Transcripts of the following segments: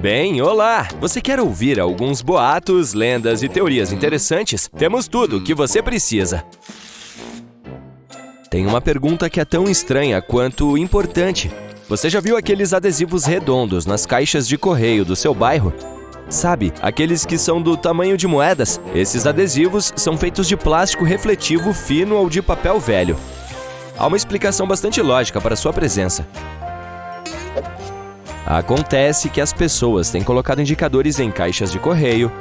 Bem, olá! Você quer ouvir alguns boatos, lendas e teorias interessantes? Temos tudo o que você precisa. Tem uma pergunta que é tão estranha quanto importante. Você já viu aqueles adesivos redondos nas caixas de correio do seu bairro? Sabe, aqueles que são do tamanho de moedas? Esses adesivos são feitos de plástico refletivo fino ou de papel velho. Há uma explicação bastante lógica para sua presença. Acontece que as pessoas têm colocado indicadores em caixas de correio,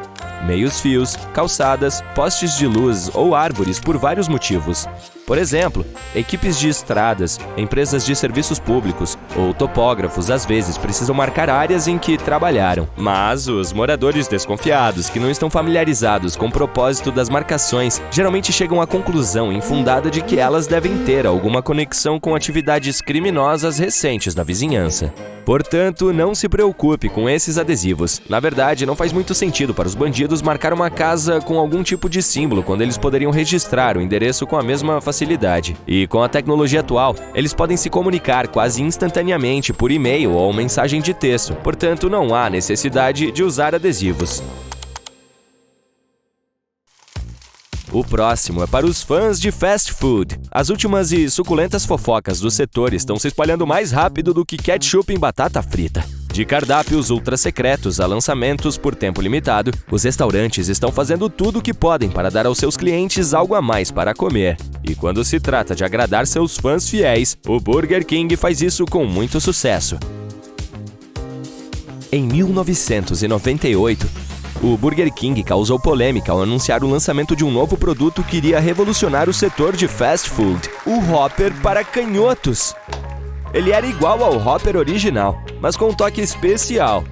meios-fios, calçadas, postes de luz ou árvores por vários motivos. Por exemplo, equipes de estradas, empresas de serviços públicos ou topógrafos às vezes precisam marcar áreas em que trabalharam. Mas os moradores desconfiados, que não estão familiarizados com o propósito das marcações, geralmente chegam à conclusão infundada de que elas devem ter alguma conexão com atividades criminosas recentes da vizinhança. Portanto, não se preocupe com esses adesivos. Na verdade, não faz muito sentido para os bandidos marcar uma casa com algum tipo de símbolo quando eles poderiam registrar o endereço com a mesma facilidade. E com a tecnologia atual, eles podem se comunicar quase instantaneamente por e-mail ou mensagem de texto. Portanto, não há necessidade de usar adesivos. O próximo é para os fãs de fast food. As últimas e suculentas fofocas do setor estão se espalhando mais rápido do que ketchup em batata frita. De cardápios ultra secretos a lançamentos por tempo limitado, os restaurantes estão fazendo tudo o que podem para dar aos seus clientes algo a mais para comer. E quando se trata de agradar seus fãs fiéis, o Burger King faz isso com muito sucesso. Em 1998, o Burger King causou polêmica ao anunciar o lançamento de um novo produto que iria revolucionar o setor de fast food, o Whopper para canhotos. Ele era igual ao Whopper original, mas com um toque especial.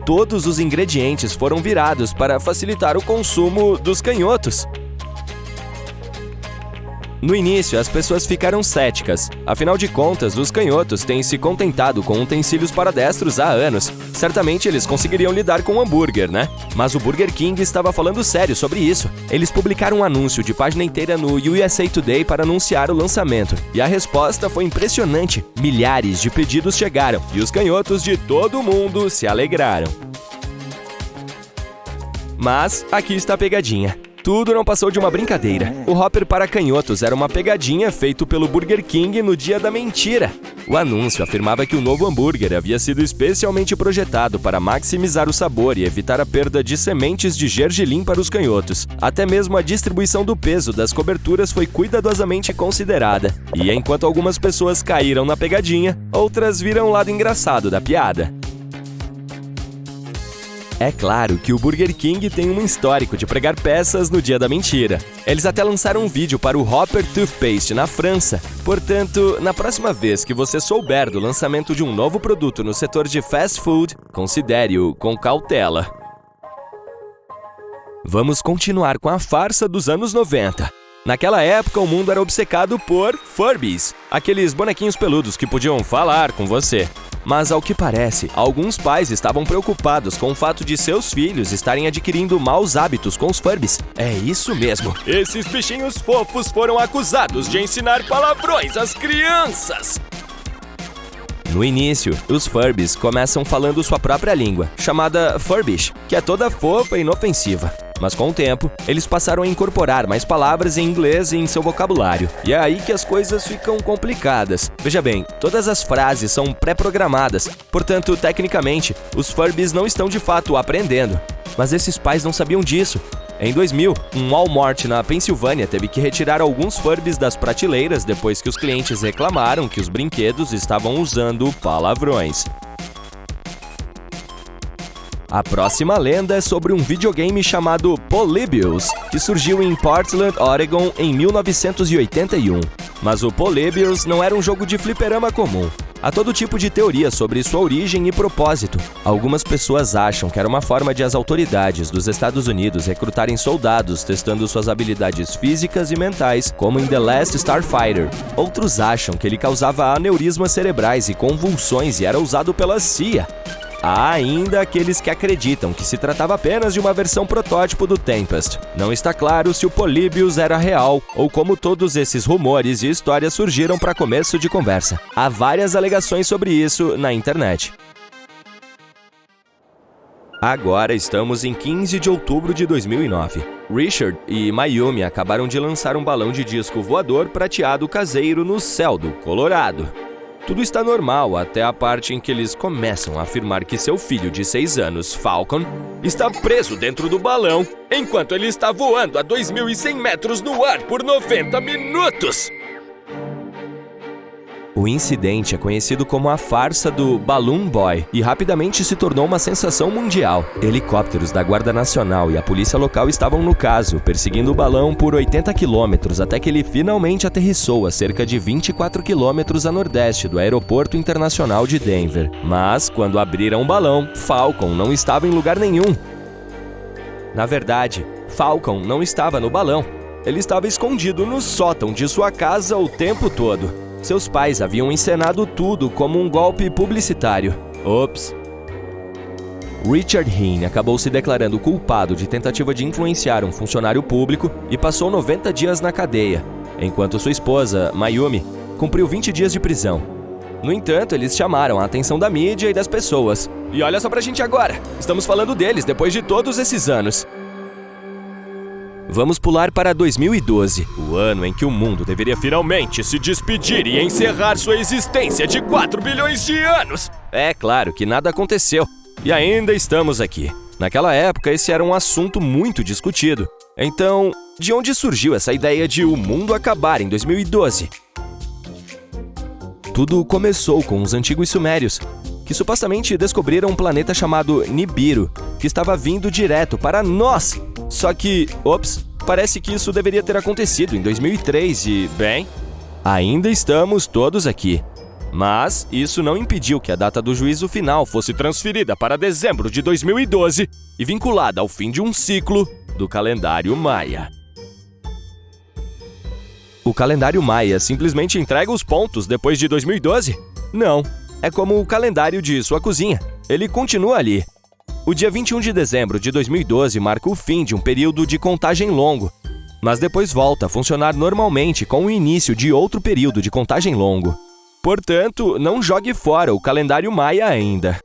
Todos os ingredientes foram virados para facilitar o consumo dos canhotos. No início, as pessoas ficaram céticas. Afinal de contas, os canhotos têm se contentado com utensílios paradestros há anos. Certamente eles conseguiriam lidar com um hambúrguer, né? Mas o Burger King estava falando sério sobre isso. Eles publicaram um anúncio de página inteira no USA Today para anunciar o lançamento. E a resposta foi impressionante. Milhares de pedidos chegaram e os canhotos de todo mundo se alegraram. Mas aqui está a pegadinha. Tudo não passou de uma brincadeira. O Whopper para canhotos era uma pegadinha feito pelo Burger King no dia da mentira. O anúncio afirmava que o novo hambúrguer havia sido especialmente projetado para maximizar o sabor e evitar a perda de sementes de gergelim para os canhotos. Até mesmo a distribuição do peso das coberturas foi cuidadosamente considerada. E enquanto algumas pessoas caíram na pegadinha, outras viram o lado engraçado da piada. É claro que o Burger King tem um histórico de pregar peças no dia da mentira. Eles até lançaram um vídeo para o Whopper Toothpaste na França. Portanto, na próxima vez que você souber do lançamento de um novo produto no setor de fast food, considere-o com cautela. Vamos continuar com a farsa dos anos 90. Naquela época, o mundo era obcecado por Furbies, aqueles bonequinhos peludos que podiam falar com você. Mas, ao que parece, alguns pais estavam preocupados com o fato de seus filhos estarem adquirindo maus hábitos com os Furbies. É isso mesmo. Esses bichinhos fofos foram acusados de ensinar palavrões às crianças. No início, os Furbies começam falando sua própria língua, chamada Furbish, que é toda fofa e inofensiva. Mas com o tempo, eles passaram a incorporar mais palavras em inglês em seu vocabulário. E é aí que as coisas ficam complicadas. Veja bem, todas as frases são pré-programadas. Portanto, tecnicamente, os Furbies não estão de fato aprendendo. Mas esses pais não sabiam disso. Em 2000, um Walmart na Pensilvânia teve que retirar alguns Furbies das prateleiras depois que os clientes reclamaram que os brinquedos estavam usando palavrões. A próxima lenda é sobre um videogame chamado Polybius, que surgiu em Portland, Oregon, em 1981. Mas o Polybius não era um jogo de fliperama comum. Há todo tipo de teoria sobre sua origem e propósito. Algumas pessoas acham que era uma forma de as autoridades dos Estados Unidos recrutarem soldados testando suas habilidades físicas e mentais, como em The Last Starfighter. Outros acham que ele causava aneurismas cerebrais e convulsões e era usado pela CIA. Há ainda aqueles que acreditam que se tratava apenas de uma versão protótipo do Tempest. Não está claro se o Polybius era real ou como todos esses rumores e histórias surgiram para começo de conversa. Há várias alegações sobre isso na internet. Agora estamos em 15 de outubro de 2009. Richard e Mayumi acabaram de lançar um balão de disco voador prateado caseiro no céu do Colorado. Tudo está normal até a parte em que eles começam a afirmar que seu filho de 6 anos, Falcon, está preso dentro do balão enquanto ele está voando a 2.100 metros no ar por 90 minutos. O incidente é conhecido como a farsa do Balloon Boy e rapidamente se tornou uma sensação mundial. Helicópteros da Guarda Nacional e a polícia local estavam no caso, perseguindo o balão por 80 quilômetros até que ele finalmente aterrissou a cerca de 24 quilômetros a nordeste do Aeroporto Internacional de Denver. Mas, quando abriram o balão, Falcon não estava em lugar nenhum. Na verdade, Falcon não estava no balão. Ele estava escondido no sótão de sua casa o tempo todo. Seus pais haviam encenado tudo como um golpe publicitário. Ops! Richard Heene acabou se declarando culpado de tentativa de influenciar um funcionário público e passou 90 dias na cadeia, enquanto sua esposa, Mayumi, cumpriu 20 dias de prisão. No entanto, eles chamaram a atenção da mídia e das pessoas. E olha só pra gente agora! Estamos falando deles depois de todos esses anos. Vamos pular para 2012, o ano em que o mundo deveria finalmente se despedir e encerrar sua existência de 4 bilhões de anos. É claro que nada aconteceu, e ainda estamos aqui. Naquela época, esse era um assunto muito discutido. Então, de onde surgiu essa ideia de o mundo acabar em 2012? Tudo começou com os antigos sumérios, que supostamente descobriram um planeta chamado Nibiru, que estava vindo direto para nós. Só que, parece que isso deveria ter acontecido em 2003 e, bem, ainda estamos todos aqui. Mas isso não impediu que a data do juízo final fosse transferida para dezembro de 2012 e vinculada ao fim de um ciclo do calendário Maia. O calendário Maia simplesmente entrega os pontos depois de 2012? Não, é como o calendário de sua cozinha. Ele continua ali. O dia 21 de dezembro de 2012 marca o fim de um período de contagem longo, mas depois volta a funcionar normalmente com o início de outro período de contagem longo. Portanto, não jogue fora o calendário Maia ainda.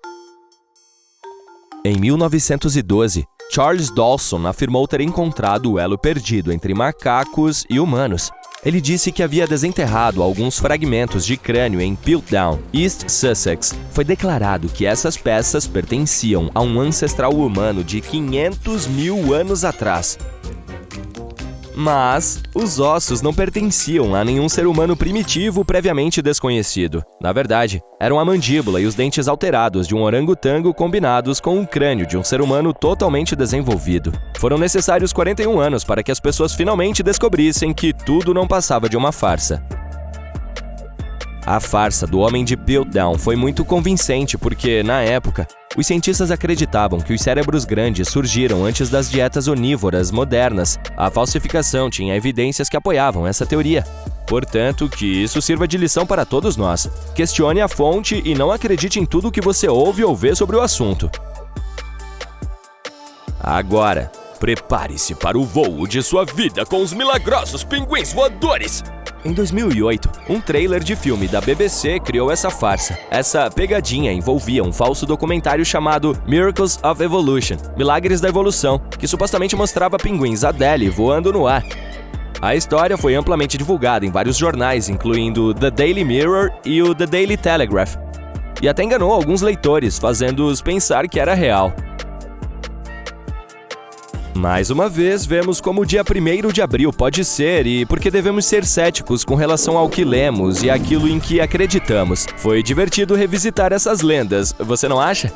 Em 1912, Charles Dawson afirmou ter encontrado o elo perdido entre macacos e humanos. Ele disse que havia desenterrado alguns fragmentos de crânio em Piltdown, East Sussex. Foi declarado que essas peças pertenciam a um ancestral humano de 500 mil anos atrás. Mas os ossos não pertenciam a nenhum ser humano primitivo previamente desconhecido. Na verdade, eram a mandíbula e os dentes alterados de um orangotango combinados com o crânio de um ser humano totalmente desenvolvido. Foram necessários 41 anos para que as pessoas finalmente descobrissem que tudo não passava de uma farsa. A farsa do Homem de Piltdown foi muito convincente porque, na época, os cientistas acreditavam que os cérebros grandes surgiram antes das dietas onívoras modernas. A falsificação tinha evidências que apoiavam essa teoria. Portanto, que isso sirva de lição para todos nós. Questione a fonte e não acredite em tudo o que você ouve ou vê sobre o assunto. Agora, prepare-se para o voo de sua vida com os milagrosos pinguins voadores! Em 2008, um trailer de filme da BBC criou essa farsa. Essa pegadinha envolvia um falso documentário chamado Miracles of Evolution, Milagres da Evolução, que supostamente mostrava pinguins Adele voando no ar. A história foi amplamente divulgada em vários jornais, incluindo The Daily Mirror e o The Daily Telegraph, e até enganou alguns leitores, fazendo-os pensar que era real. Mais uma vez, vemos como o dia 1º de abril pode ser e por que devemos ser céticos com relação ao que lemos e aquilo em que acreditamos. Foi divertido revisitar essas lendas, você não acha?